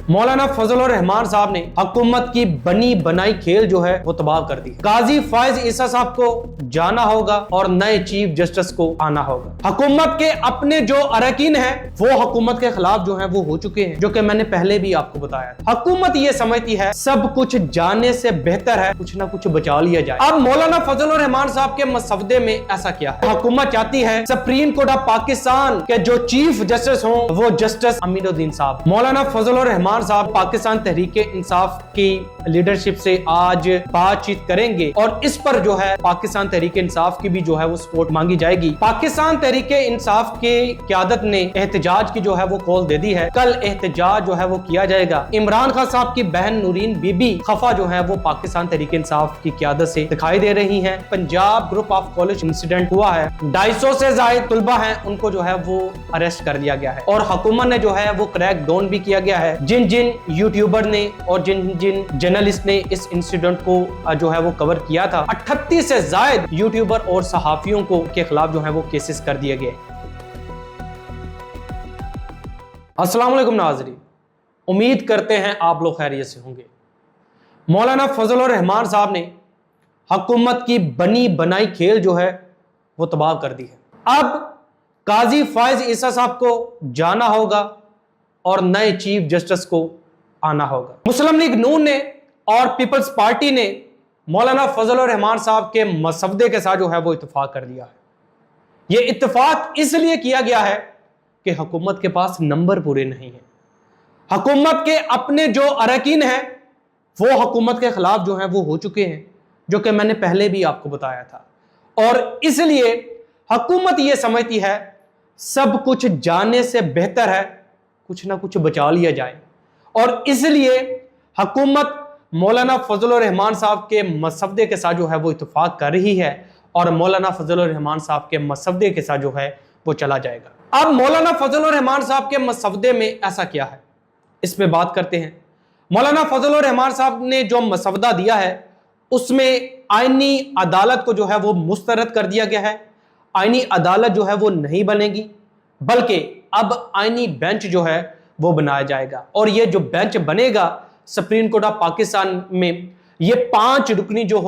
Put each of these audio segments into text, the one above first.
मौलाना फजल रहमान साहब ने हुकूमत की बनी बनाई खेल जो है वो तबाह कर दी। काजी फायज ईसा साहब को जाना होगा और नए चीफ जस्टिस को आना होगा। हुकूमत के अपने जो अरकान हैं वो हुकूमत के खिलाफ जो है वो हो चुके हैं, जो कि मैंने पहले भी आपको बताया था। हुकूमत ये समझती है सब कुछ जाने से बेहतर है कुछ ना कुछ बचा लिया जाए। अब मौलाना फजल रहमान साहब के मसवदे में ऐसा क्या है? हुकूमत चाहती है सुप्रीम कोर्ट ऑफ पाकिस्तान के जो चीफ जस्टिस हों वो जस्टिस अमीनुद्दीन साहब। मौलाना फजल रहमान साहब पाकिस्तान तहरीके इंसाफ की लीडरशिप से आज बातचीत करेंगे और इस पर जो है पाकिस्तान तहरीके इंसाफ की भी जो है वो सपोर्ट मांगी जाएगी। पाकिस्तान तहरीके इंसाफ की क़यादत ने एहतजाज की जो है वो कॉल दे दी है। कल एहतजाज जो है वो किया जाएगा। इमरान खान साहब की बहन नूरीन बीबी खफा जो है वो पाकिस्तान तहरीके इंसाफ की क़यादत से दिखाई दे रही है। Punjab group of college incident हुआ है, 250 से ज्यादा तलबा हैं उनको जो है वो अरेस्ट कर लिया गया है और हुकूमत ने जो है वो क्रैक डाउन भी किया गया है। जिन जिन यूट्यूबर ने और जिन जिन जर्नलिस्ट ने इस इंसिडेंट को जो है वो कवर किया था, 38 से ज्यादा यूट्यूबर और सहाफियों को के खिलाफ जो है वो केसेस कर दिए गए। अस्सलाम वालेकुम नाज़रीन, उम्मीद करते हैं आप लोग खैरियत से होंगे। मौलाना फजल रहमान साहब ने हुकूमत की बनी बनाई खेल जो है वो तबाह कर दी है। अब काजी फायज ईसा साहब को जाना होगा और नए चीफ जस्टिस को आना होगा। मुस्लिम लीग नून ने और पीपल्स पार्टी ने मौलाना फजल रहमान साहब के मसवदे के साथ जो है वो इत्तेफाक कर दिया है। ये इत्तेफाक इसलिए किया गया है कि हुकूमत के पास नंबर पूरे नहीं है। हुकूमत के अपने जो अरकान हैं वो हुकूमत के खिलाफ जो है वो हो चुके हैं, जो कि मैंने पहले भी आपको बताया था। और इसलिए हुकूमत ये समझती है सब कुछ जाने से बेहतर है कुछ ना कुछ बचा लिया जाए और इसलिए हुकूमत मौलाना फजल रहमान साहब के मसवदे के साथ जो है वो इत्तेफाक कर रही है और मौलाना फजल रहमान साहब के मसवदे के साथ जो है वो चला जाएगा। अब मौलाना फजल रहमान साहब के मसवदे में ऐसा क्या है, इस पे बात करते हैं। मौलाना फजल रहमान साहब ने जो मसवदा दिया है उसमें आईनी अदालत को जो है वो मुस्तरद कर दिया गया है। आईनी अदालत जो है वो नहीं बनेगी, बल्कि अब आईनी बेंच जो है वो बनाया जाएगा और ये जो बेंच बनेगा सुप्रीम कोर्ट ऑफ पाकिस्तान में, ये 5 रुकनी जो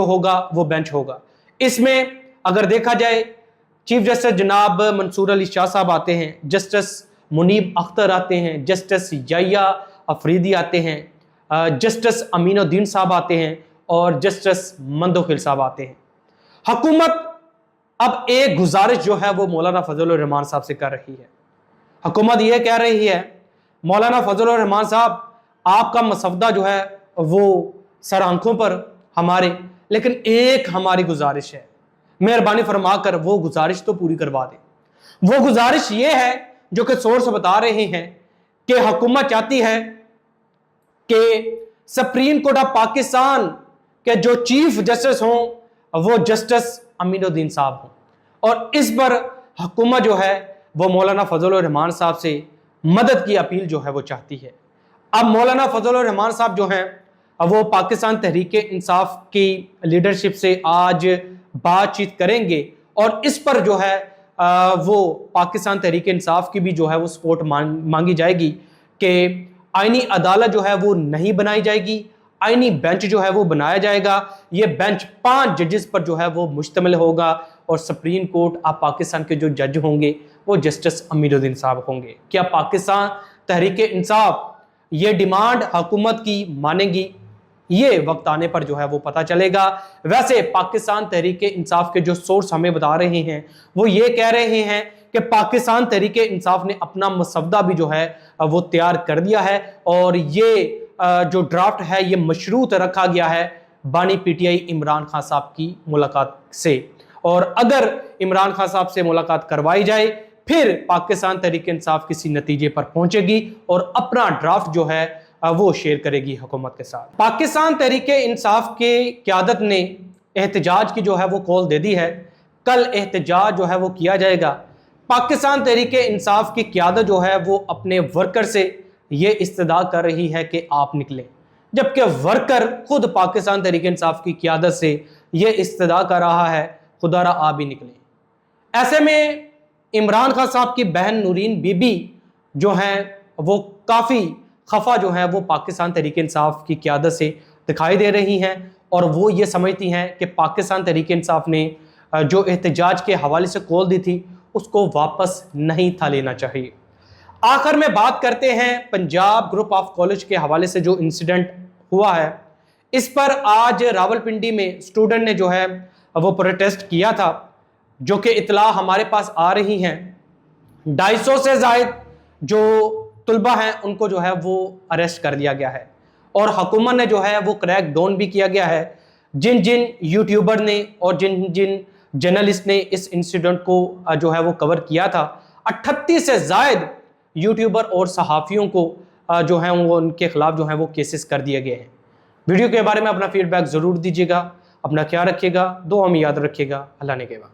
होगा वो बेंच होगा। इसमें अगर देखा जाए चीफ जस्टिस जनाब मंसूर अली शाह साहब आते हैं, जस्टिस मुनीब अख्तर आते हैं, जस्टिस याया अफरीदी आते हैं, जस्टिस अमीनुद्दीन साहब आते हैं और जस्टिस मंदोखिल साहब आते हैं। हुकूमत अब एक गुजारिश जो है वो मौलाना फजल रहमान साहब से कर रही है। हुकूमत ये कह रही है मौलाना फजल रहमान साहब आपका मसवदा जो है वो सर आंखों पर हमारे, लेकिन एक हमारी गुजारिश है, मेहरबानी फरमाकर वो गुजारिश तो पूरी करवा दें। वो गुजारिश ये है जो कि सोर्स बता रहे हैं कि हुकूमत चाहती है कि सुप्रीम कोर्ट ऑफ पाकिस्तान के जो चीफ जस्टिस हों वो जस्टिस अमीनुद्दीन साहब हों और इस पर हुकूमत जो है वो मौलाना फजल रहमान साहब से मदद की अपील जो है वो चाहती है। अब मौलाना फजल रहमान साहब जो हैं वो पाकिस्तान तहरीके इंसाफ की लीडरशिप से आज बातचीत करेंगे और इस पर जो है वो पाकिस्तान तहरीके इंसाफ की भी जो है वो सपोर्ट मांगी जाएगी कि आईनी अदालत जो है वो नहीं बनाई जाएगी, आईनी बेंच जो है वो बनाया जाएगा। ये बेंच 5 जजेस पर जो है वो मुश्तमिल होगा और सुप्रीम कोर्ट ऑफ पाकिस्तान के जो जज होंगे वो जस्टिस अमीनुद्दीन साहब होंगे। क्या पाकिस्तान तहरीके इंसाफ ये डिमांड हुकूमत की मानेगी? ये वक्त आने पर जो है वो पता चलेगा। वैसे पाकिस्तान तहरीके इंसाफ के जो सोर्स हमें बता रहे हैं वो ये कह रहे हैं कि पाकिस्तान तहरीके इंसाफ ने अपना मसवदा भी जो है वो तैयार कर दिया है और ये जो ड्राफ्ट है ये मशरूत रखा गया है बानी पीटीआई इमरान खान साहब की मुलाकात से, और अगर इमरान खान साहब से मुलाकात करवाई जाए फिर पाकिस्तान तहरीके इंसाफ किसी नतीजे पर पहुंचेगी और अपना ड्राफ्ट जो है वो शेयर करेगी हुकूमत के साथ। पाकिस्तान तहरीके इंसाफ की क़यादत ने एहतजाज की जो है वो कॉल दे दी है। कल एहतजाज जो है वो किया जाएगा। पाकिस्तान तहरीके इंसाफ की क़यादत जो है वो अपने वर्कर से ये इस्तदा कर रही है कि आप निकलें, जबकि वर्कर खुद पाकिस्तान तहरीके इंसाफ की क़यादत से ये इस्तदा कर रहा है खुदारा आप भी निकलें। ऐसे में इमरान खान साहब की बहन नूरीन बीबी जो हैं वो काफ़ी खफा जो है वो पाकिस्तान तहरीक इंसाफ की क़यादत से दिखाई दे रही हैं और वो ये समझती हैं कि पाकिस्तान तहरीक इंसाफ ने जो एहतजाज के हवाले से कॉल दी थी उसको वापस नहीं था लेना चाहिए। आखिर में बात करते हैं पंजाब ग्रुप ऑफ कॉलेज के हवाले से जो इंसिडेंट हुआ है। इस पर आज रावलपिंडी में स्टूडेंट ने जो है वो प्रोटेस्ट किया था, जो कि इतला हमारे पास आ रही हैं 250 से ज़ायद जो तुलबा हैं उनको जो है वो अरेस्ट कर लिया गया है और हुकूमत ने जो है वो क्रैक डाउन भी किया गया है। जिन जिन यूट्यूबर ने और जिन जिन जर्नलिस्ट ने इस इंसिडेंट को जो है वो कवर किया था, 38 से ज़ायद यूट्यूबर और सहाफ़ियों को जो है वो उनके खिलाफ जो है वो केसेस कर दिए गए हैं। वीडियो के बारे में अपना फीडबैक ज़रूर दीजिएगा, अपना ख्याल रखिएगा, दुआ में याद रखिएगा। अल्लाह ने के बाद।